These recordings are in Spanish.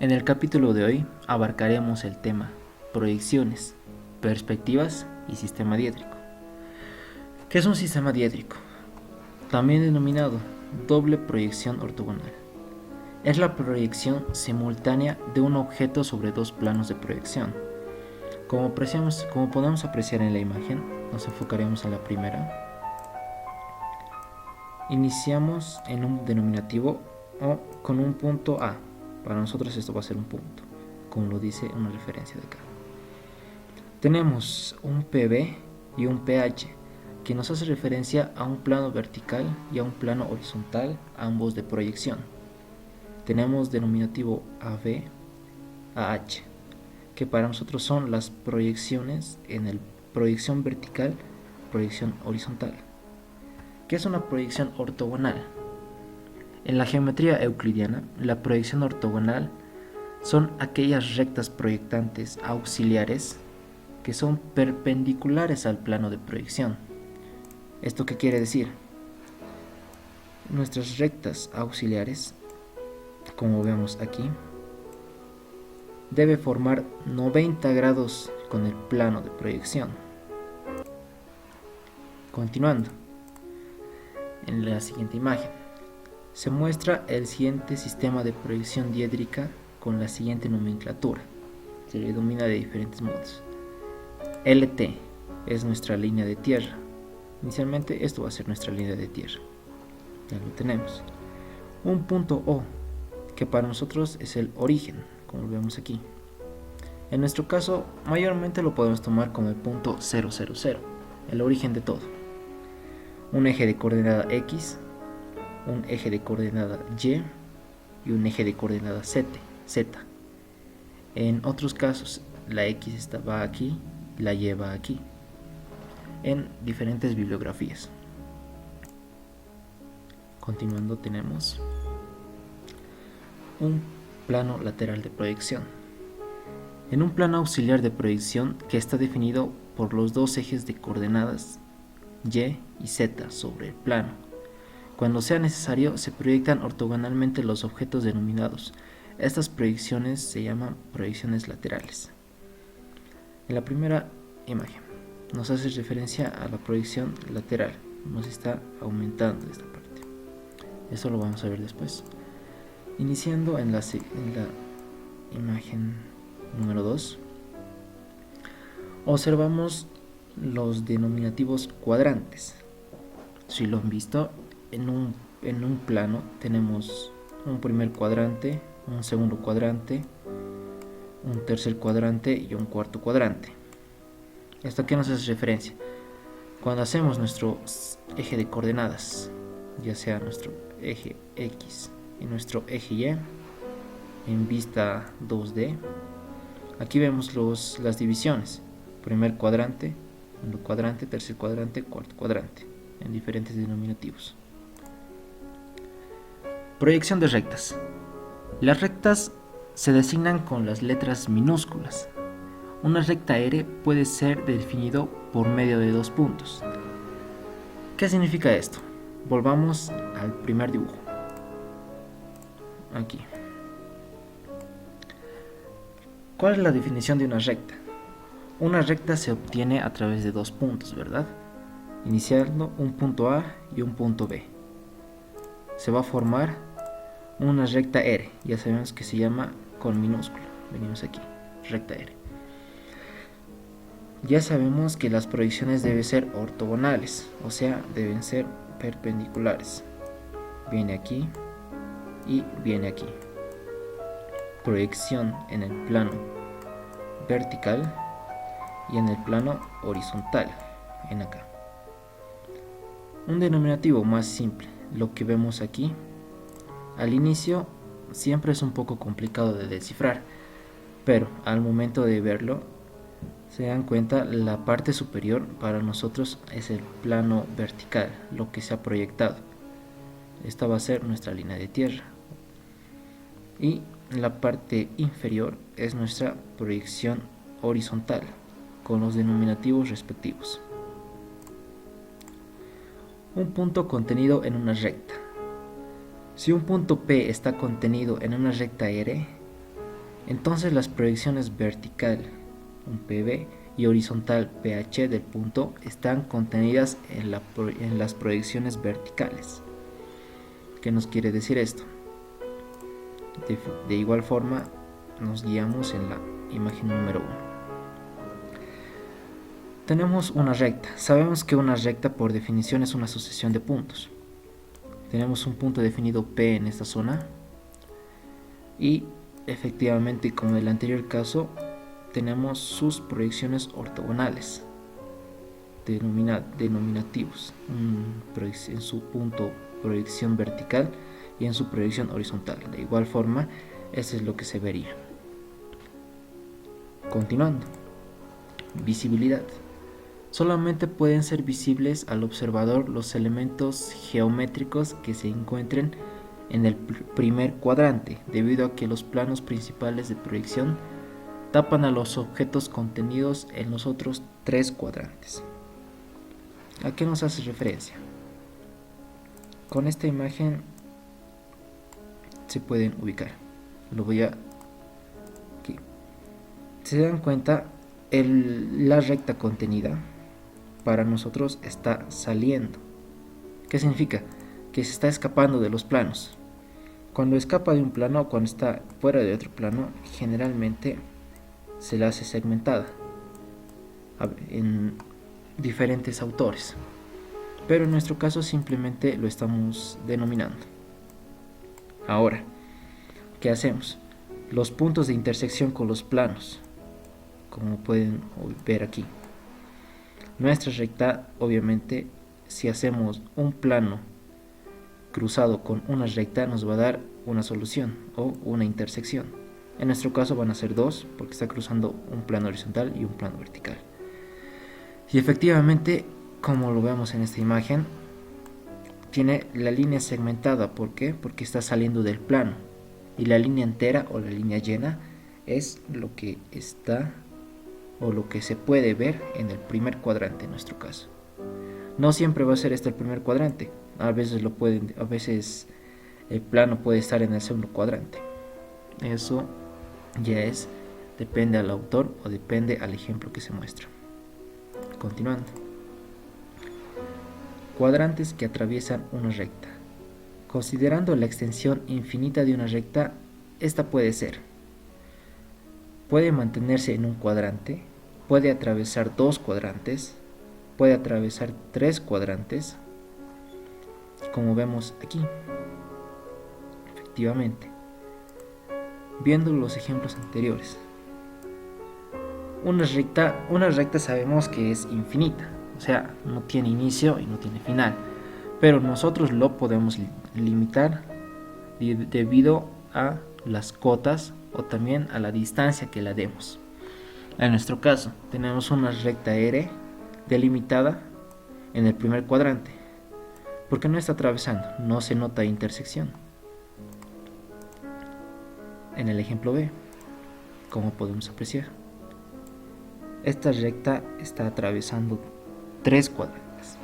En el capítulo de hoy abarcaremos el tema proyecciones, perspectivas y sistema diédrico. ¿Qué es un sistema diédrico? También denominado doble proyección ortogonal. Es la proyección simultánea de un objeto sobre dos planos de proyección. Como podemos apreciar en la imagen, nos enfocaremos en la primera. Iniciamos en un denominativo o con un punto A. Para nosotros esto va a ser un punto, como lo dice una referencia de acá. Tenemos un PB y un PH, que nos hace referencia a un plano vertical y a un plano horizontal, ambos de proyección. Tenemos denominativo AB, AH, que para nosotros son las proyecciones en el proyección vertical, proyección horizontal. ¿Qué es una proyección ortogonal? En la geometría euclidiana, la proyección ortogonal son aquellas rectas proyectantes auxiliares que son perpendiculares al plano de proyección. ¿Esto qué quiere decir? Nuestras rectas auxiliares, como vemos aquí, debe formar 90 grados con el plano de proyección. Continuando, en la siguiente imagen se muestra el siguiente sistema de proyección diédrica con la siguiente nomenclatura. Se le denomina de diferentes modos. LT es nuestra línea de tierra. Inicialmente esto va a ser nuestra línea de tierra. Ya lo tenemos. Un punto O, que para nosotros es el origen, como lo vemos aquí. En nuestro caso, mayormente lo podemos tomar como el punto 000, el origen de todo. Un eje de coordenada X, un eje de coordenada Y y un eje de coordenada Z. En otros casos, la X va aquí, la Y va aquí, en diferentes bibliografías. Continuando, tenemos un plano lateral de proyección. En un plano auxiliar de proyección que está definido por los dos ejes de coordenadas Y y Z sobre el plano. Cuando sea necesario, se proyectan ortogonalmente los objetos denominados. Estas proyecciones se llaman proyecciones laterales. En la primera imagen nos hace referencia a la proyección lateral. Nos está aumentando esta parte. Eso lo vamos a ver después. Iniciando en la imagen número 2, observamos los denominativos cuadrantes. Si lo han visto, en un plano tenemos un primer cuadrante, un segundo cuadrante, un tercer cuadrante y un cuarto cuadrante. ¿Esto a qué nos hace referencia? Cuando hacemos nuestro eje de coordenadas, ya sea nuestro eje X y nuestro eje Y, en vista 2D, aquí vemos las divisiones: primer cuadrante, segundo cuadrante, tercer cuadrante, cuarto cuadrante, en diferentes denominativos. Proyección de rectas. Las rectas se designan con las letras minúsculas. Una recta R puede ser definido por medio de dos puntos. ¿Qué significa esto? Volvamos al primer dibujo. Aquí. ¿Cuál es la definición de una recta? Una recta se obtiene a través de dos puntos, ¿verdad? Iniciando un punto A y un punto B. Se va a formar una recta R. Ya sabemos que se llama con minúscula. Venimos aquí, recta R. Ya sabemos que las proyecciones deben ser ortogonales, o sea, deben ser perpendiculares. Viene aquí y viene aquí. Proyección en el plano vertical y en el plano horizontal, en acá. Un denominativo más simple, lo que vemos aquí, al inicio siempre es un poco complicado de descifrar, pero al momento de verlo, se dan cuenta, la parte superior para nosotros es el plano vertical, lo que se ha proyectado. Esta va a ser nuestra línea de tierra. Y la parte inferior es nuestra proyección horizontal, con los denominativos respectivos. Un punto contenido en una recta. Si un punto P está contenido en una recta R, Entonces las proyecciones vertical, un PB, y horizontal PH del punto están contenidas en las proyecciones verticales. ¿Qué nos quiere decir esto? De igual forma nos guiamos en la imagen número 1. Tenemos una recta. Sabemos que una recta por definición es una sucesión de puntos. Tenemos un punto definido P en esta zona y efectivamente, como en el anterior caso, tenemos sus proyecciones ortogonales denominativos en su punto proyección vertical y en su proyección horizontal. De igual forma, eso es lo que se vería. Continuando, visibilidad. Solamente pueden ser visibles al observador los elementos geométricos que se encuentren en el primer cuadrante, debido a que los planos principales de proyección tapan a los objetos contenidos en los otros 3 cuadrantes. ¿A qué nos hace referencia? Con esta imagen se pueden ubicar. Lo voy a aquí. Se dan cuenta, la recta contenida para nosotros está saliendo. ¿Qué significa? Que se está escapando de los planos. Cuando escapa de un plano o cuando está fuera de otro plano, generalmente se la hace segmentada en diferentes autores, pero en nuestro caso simplemente lo estamos denominando. Ahora, ¿qué hacemos? Los puntos de intersección con los planos, como pueden ver aquí. Nuestra recta, obviamente, si hacemos un plano cruzado con una recta, nos va a dar una solución o una intersección. En nuestro caso van a ser 2 porque está cruzando un plano horizontal y un plano vertical. Y efectivamente, como lo vemos en esta imagen, tiene la línea segmentada. ¿Por qué? Porque está saliendo del plano. Y la línea entera o la línea llena es lo que está o lo que se puede ver en el primer cuadrante en nuestro caso. No siempre va a ser este el primer cuadrante. A veces el plano puede estar en el segundo cuadrante. Eso ya depende al autor o depende al ejemplo que se muestra. Continuando. Cuadrantes que atraviesan una recta. Considerando la extensión infinita de una recta, esta puede mantenerse en un cuadrante, puede atravesar 2 cuadrantes, puede atravesar 3 cuadrantes, como vemos aquí. Efectivamente, viendo los ejemplos anteriores, una recta sabemos que es infinita, o sea, no tiene inicio y no tiene final, pero nosotros lo podemos limitar debido a las cotas o también a la distancia que la demos. En nuestro caso, tenemos una recta R delimitada en el primer cuadrante, porque no está atravesando, no se nota intersección. En el ejemplo B, como podemos apreciar, esta recta está atravesando 3 cuadrantes.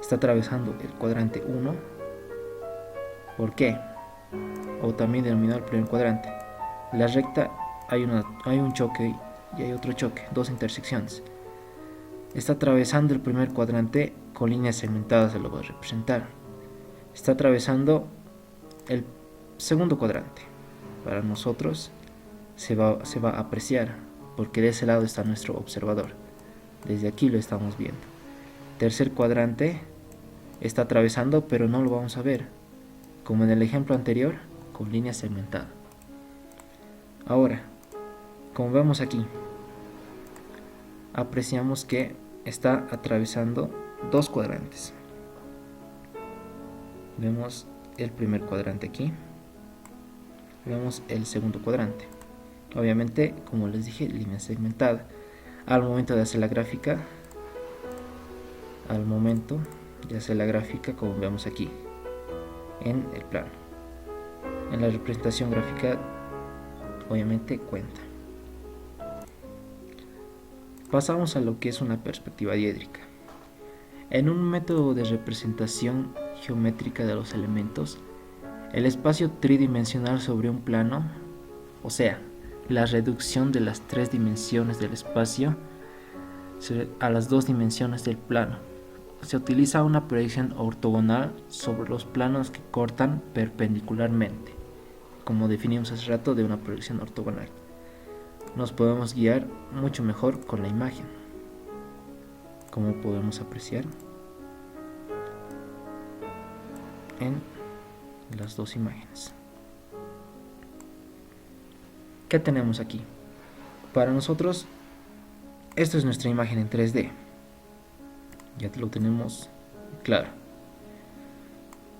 Está atravesando el cuadrante 1. ¿Por qué? O también denominado el primer cuadrante. La recta hay un choque y hay otro choque, 2 intersecciones. Está atravesando el primer cuadrante con líneas segmentadas, se lo voy a representar. Está atravesando el segundo cuadrante. Para nosotros se va a apreciar porque de ese lado está nuestro observador. Desde aquí lo estamos viendo. Tercer cuadrante está atravesando, pero no lo vamos a ver, como en el ejemplo anterior, con línea segmentada. Ahora, como vemos aquí, apreciamos que está atravesando 2 cuadrantes. Vemos el primer cuadrante aquí, vemos el segundo cuadrante. Obviamente, como les dije, línea segmentada. Al momento de hacer la gráfica, como vemos aquí en el plano, en la representación gráfica, obviamente cuenta. Pasamos a lo que es una perspectiva diédrica. En un método de representación geométrica de los elementos, El espacio tridimensional sobre un plano, o sea, la reducción de las 3 dimensiones del espacio a las 2 dimensiones del plano. Se utiliza una proyección ortogonal sobre los planos que cortan perpendicularmente, como definimos hace rato de una proyección ortogonal. Nos podemos guiar mucho mejor con la imagen, como podemos apreciar en las dos imágenes. ¿Qué tenemos aquí? Para nosotros, esta es nuestra imagen en 3D. Ya lo tenemos claro.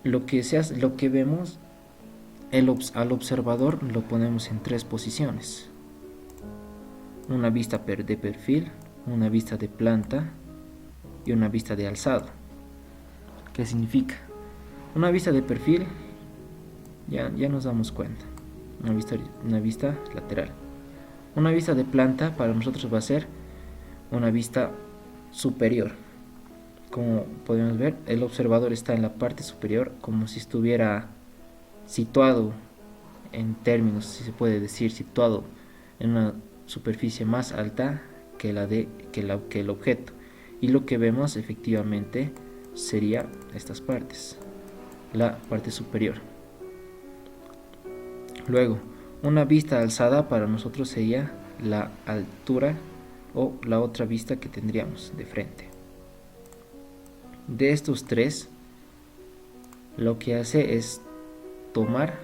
Lo que vemos, al observador lo ponemos en 3 posiciones. Una vista de perfil, una vista de planta y una vista de alzado. ¿Qué significa? Una vista de perfil, ya nos damos cuenta, una vista lateral. Una vista de planta para nosotros va a ser una vista superior. Como podemos ver, el observador está en la parte superior, como si estuviera situado, en términos, si se puede decir, situado en una superficie más alta que el objeto, y lo que vemos efectivamente sería estas partes, la parte superior. Luego, una vista alzada para nosotros sería la altura o la otra vista que tendríamos de frente. De estos 3, lo que hace es tomar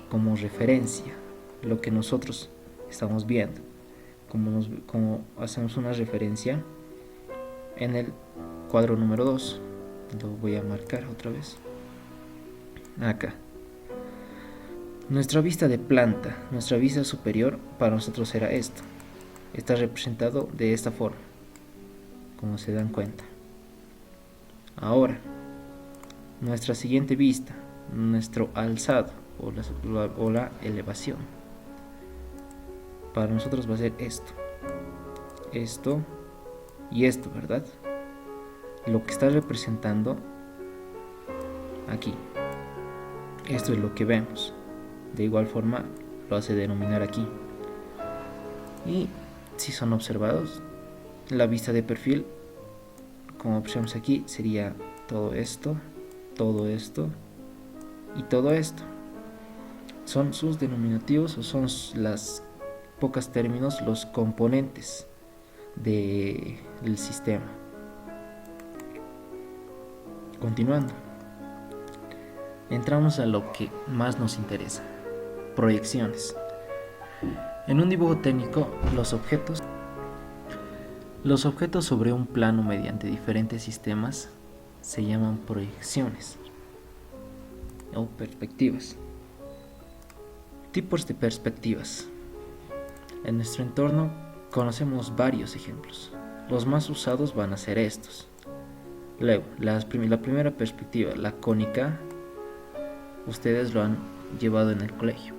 como referencia lo que nosotros estamos viendo, como hacemos una referencia en el cuadro número 2. Lo voy a marcar otra vez acá. Nuestra vista de planta, nuestra vista superior, para nosotros será esto. Está representado de esta forma, como se dan cuenta. Ahora, nuestra siguiente vista, nuestro alzado o la elevación, para nosotros va a ser esto y esto, ¿verdad? Lo que está representando aquí, esto es lo que vemos. De igual forma lo hace denominar aquí. Y si son observados, la vista de perfil, como observamos aquí, sería todo esto y todo esto. Son sus denominativos, o son las pocos términos, los componentes del sistema. Continuando, entramos a lo que más nos interesa: proyecciones. En un dibujo técnico, los objetos sobre un plano mediante diferentes sistemas se llaman proyecciones o perspectivas. Tipos de perspectivas. En nuestro entorno conocemos varios ejemplos. Los más usados van a ser estos. Luego, la primera perspectiva, la cónica, ustedes lo han llevado en el colegio.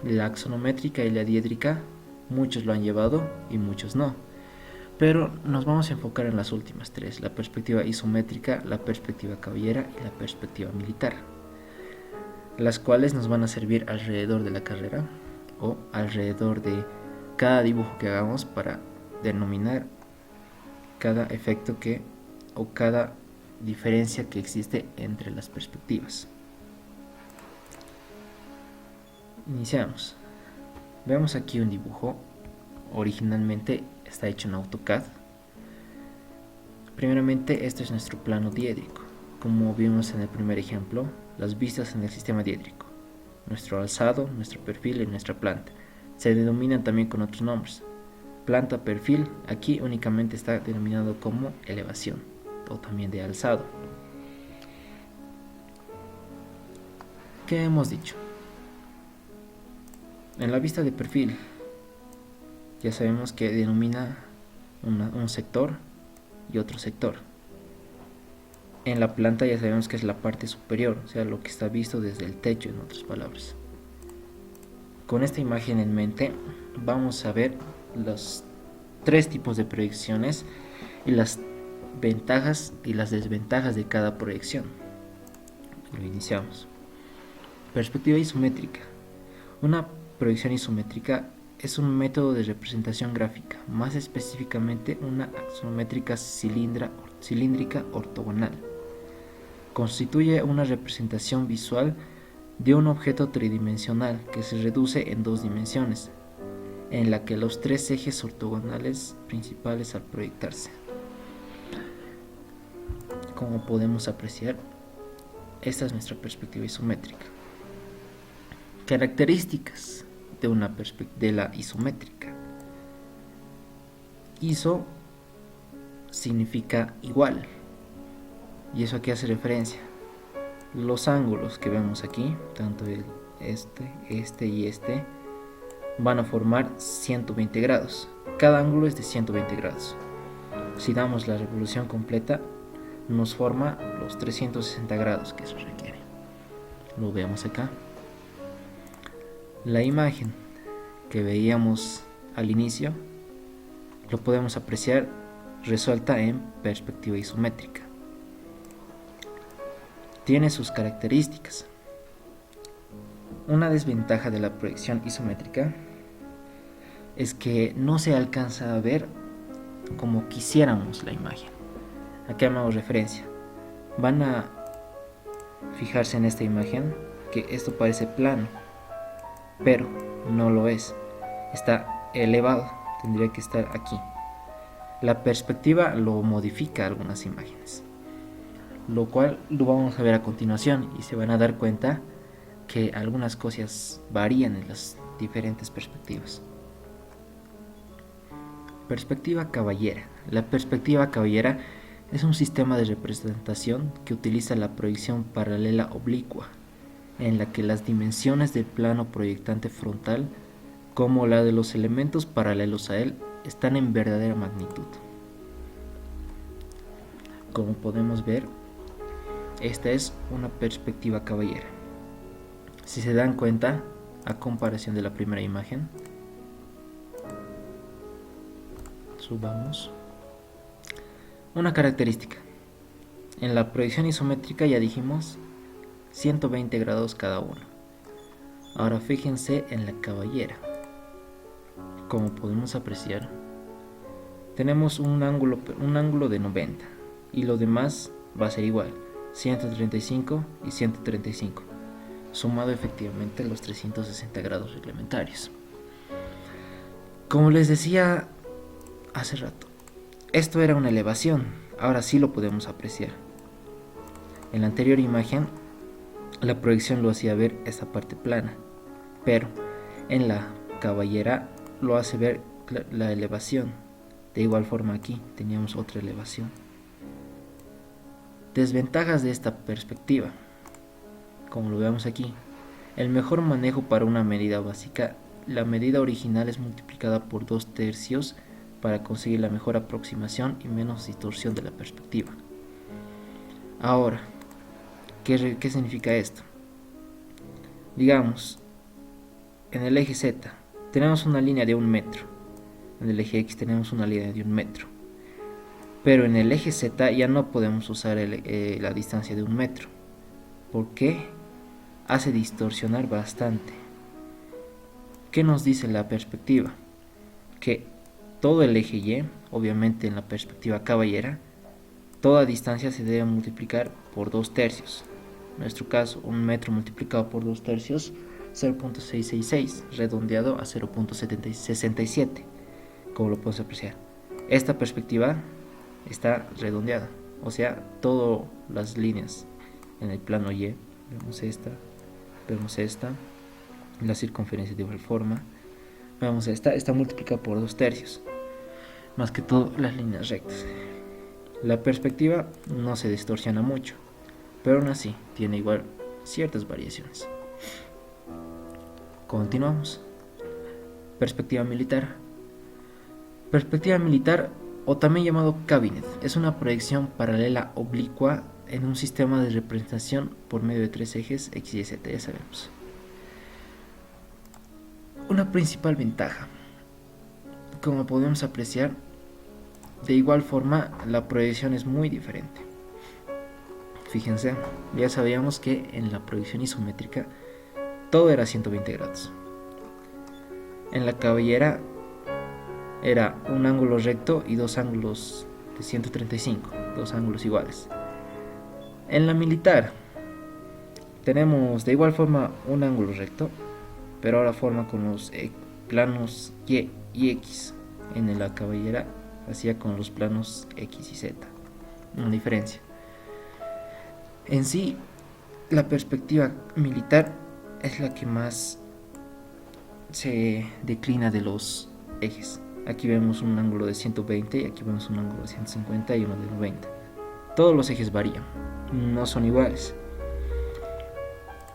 La axonométrica y la diédrica, muchos lo han llevado y muchos no. Pero nos vamos a enfocar en las últimas 3, la perspectiva isométrica, la perspectiva caballera y la perspectiva militar, las cuales nos van a servir alrededor de la carrera o alrededor de cada dibujo que hagamos para denominar cada efecto o cada diferencia que existe entre las perspectivas. Iniciamos. Vemos aquí un dibujo. Originalmente está hecho en AutoCAD. Primeramente, este es nuestro plano diédrico. Como vimos en el primer ejemplo, las vistas en el sistema diédrico, nuestro alzado, nuestro perfil y nuestra planta. Se denominan también con otros nombres. Planta, perfil, aquí únicamente está denominado como elevación o también de alzado. ¿Qué hemos dicho? En la vista de perfil ya sabemos que denomina un sector y otro sector. En la planta ya sabemos que es la parte superior, o sea, lo que está visto desde el techo, en otras palabras. Con esta imagen en mente, vamos a ver los 3 tipos de proyecciones y las ventajas y las desventajas de cada proyección. Lo iniciamos. Perspectiva isométrica. Una proyección isométrica es un método de representación gráfica, más específicamente una axonométrica cilíndrica ortogonal. Constituye una representación visual de un objeto tridimensional que se reduce en dos dimensiones, en la que los tres ejes ortogonales principales al proyectarse. Como podemos apreciar, esta es nuestra perspectiva isométrica. Características de la isométrica. Iso significa igual. ¿Y eso a qué hace referencia? Los ángulos que vemos aquí, tanto este y este, van a formar 120 grados. Cada ángulo es de 120 grados. Si damos la revolución completa, nos forma los 360 grados que se requiere. Lo vemos acá. La imagen que veíamos al inicio lo podemos apreciar resuelta en perspectiva isométrica. Tiene sus características. Una desventaja de la proyección isométrica es que no se alcanza a ver como quisiéramos la imagen. ¿A qué hago referencia? Van a fijarse en esta imagen que esto parece plano, pero no lo es. Está elevado, tendría que estar aquí. La perspectiva lo modifica algunas imágenes, lo cual lo vamos a ver a continuación y se van a dar cuenta que algunas cosas varían en las diferentes perspectivas. Perspectiva caballera. La perspectiva caballera es un sistema de representación que utiliza la proyección paralela oblicua, en la que las dimensiones del plano proyectante frontal, como la de los elementos paralelos a él, están en verdadera magnitud. Como podemos ver, esta es una perspectiva caballera. Si se dan cuenta, a comparación de la primera imagen, subamos. Una característica. En la proyección isométrica ya dijimos 120 grados cada uno. Ahora fíjense en la caballera. Como podemos apreciar, tenemos un ángulo de 90 y lo demás va a ser igual, 135 y 135, sumado efectivamente los 360 grados reglamentarios. Como les decía hace rato, esto era una elevación, ahora sí lo podemos apreciar. En la anterior imagen, la proyección lo hacía ver esta parte plana, pero en la caballera lo hace ver la elevación. De igual forma aquí teníamos otra elevación. Desventajas de esta perspectiva. Como lo vemos aquí, el mejor manejo para una medida básica, la medida original es multiplicada por 2/3 para conseguir la mejor aproximación y menos distorsión de la perspectiva. Ahora, ¿qué significa esto? Digamos, en el eje Z tenemos una línea de 1 metro, en el eje X tenemos una línea de 1 metro, pero en el eje Z ya no podemos usar la distancia de 1 metro. ¿Por qué? Hace distorsionar bastante. ¿Qué nos dice la perspectiva? Que todo el eje Y, obviamente en la perspectiva caballera, toda distancia se debe multiplicar por 2/3. En nuestro caso, 1 metro multiplicado por 2/3, 0.666, redondeado a 0.67, como lo podemos apreciar. Esta perspectiva está redondeada, o sea, todas las líneas en el plano Y, vemos esta, la circunferencia de igual forma, vemos esta, está multiplicada por 2/3, más que todo las líneas rectas. La perspectiva no se distorsiona mucho, pero aún así tiene igual ciertas variaciones. Continuamos. Perspectiva militar. Perspectiva militar, o también llamado cabinet, es una proyección paralela oblicua en un sistema de representación por medio de 3 ejes X, Y, Z, ya sabemos. Una principal ventaja, como podemos apreciar, de igual forma la proyección es muy diferente. Fíjense, ya sabíamos que en la proyección isométrica todo era 120 grados. En la cabellera era un ángulo recto y dos ángulos de 135, dos ángulos iguales. En la militar tenemos de igual forma un ángulo recto, pero ahora forma con los planos Y y X. En la cabellera hacía con los planos X y Z, una diferencia. En sí, la perspectiva militar es la que más se declina de los ejes. Aquí vemos un ángulo de 120 y aquí vemos un ángulo de 150 y uno de 90. Todos los ejes varían, no son iguales,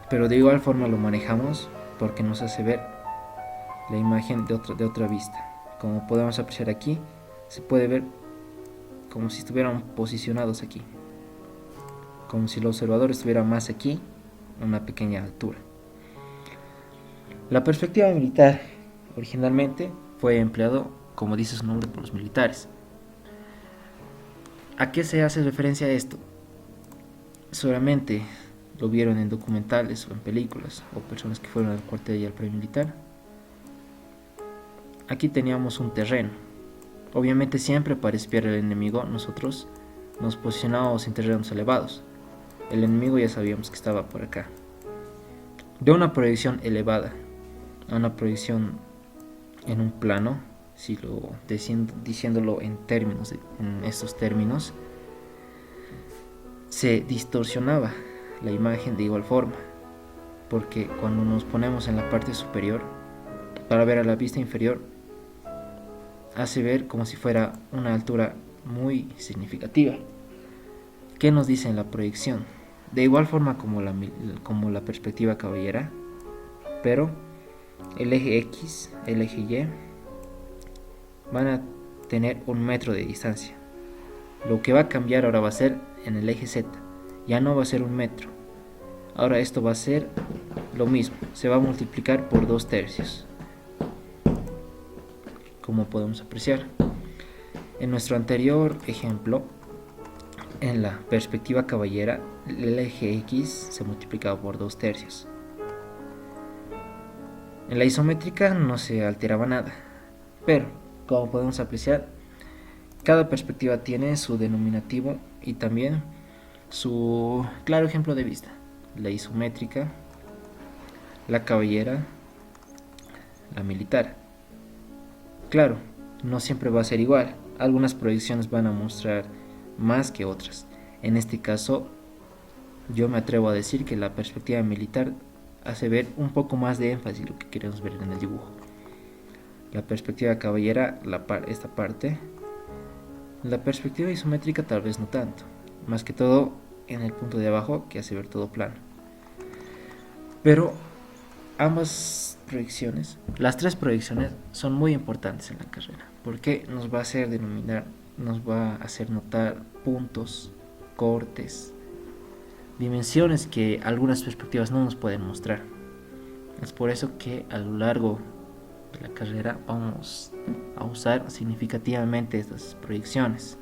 pero de igual forma lo manejamos porque nos hace ver la imagen de otra vista. Como podemos apreciar aquí, se puede ver como si estuvieran posicionados aquí, como si el observador estuviera más aquí, a una pequeña altura. La perspectiva militar originalmente fue empleado, como dice su nombre, por los militares. ¿A qué se hace referencia a esto? Solamente lo vieron en documentales o en películas, o personas que fueron al cuartel y al premilitar. Aquí teníamos un terreno. Obviamente siempre para espiar al enemigo nosotros nos posicionábamos en terrenos elevados. El enemigo ya sabíamos que estaba por acá. De una proyección elevada a una proyección en un plano, si lo diciéndolo en estos términos, se distorsionaba la imagen de igual forma, porque cuando nos ponemos en la parte superior para ver a la vista inferior, hace ver como si fuera una altura muy significativa. ¿Qué nos dice en la proyección? De igual forma como la perspectiva cabellera, pero el eje X, el eje Y van a tener 1 metro de distancia. Lo que va a cambiar ahora va a ser en el eje Z, ya no va a ser 1 metro. Ahora esto va a ser lo mismo, se va a multiplicar por 2/3, como podemos apreciar. En nuestro anterior ejemplo, en la perspectiva cabellera, el eje X se multiplicaba por 2/3. En la isométrica no se alteraba nada, pero como podemos apreciar, cada perspectiva tiene su denominativo y también su claro ejemplo de vista. La isométrica, la cabellera, la militar. Claro, no siempre va a ser igual. Algunas proyecciones van a mostrar más que otras. En este caso, yo me atrevo a decir que la perspectiva militar hace ver un poco más de énfasis lo que queremos ver en el dibujo. La perspectiva cabellera, esta parte. La perspectiva isométrica tal vez no tanto, más que todo en el punto de abajo que hace ver todo plano. Pero ambas proyecciones, las 3 proyecciones, son muy importantes en la carrera, porque nos va a hacer denominar, nos va a hacer notar puntos, cortes, dimensiones que algunas perspectivas no nos pueden mostrar. Es por eso que a lo largo de la carrera vamos a usar significativamente estas proyecciones.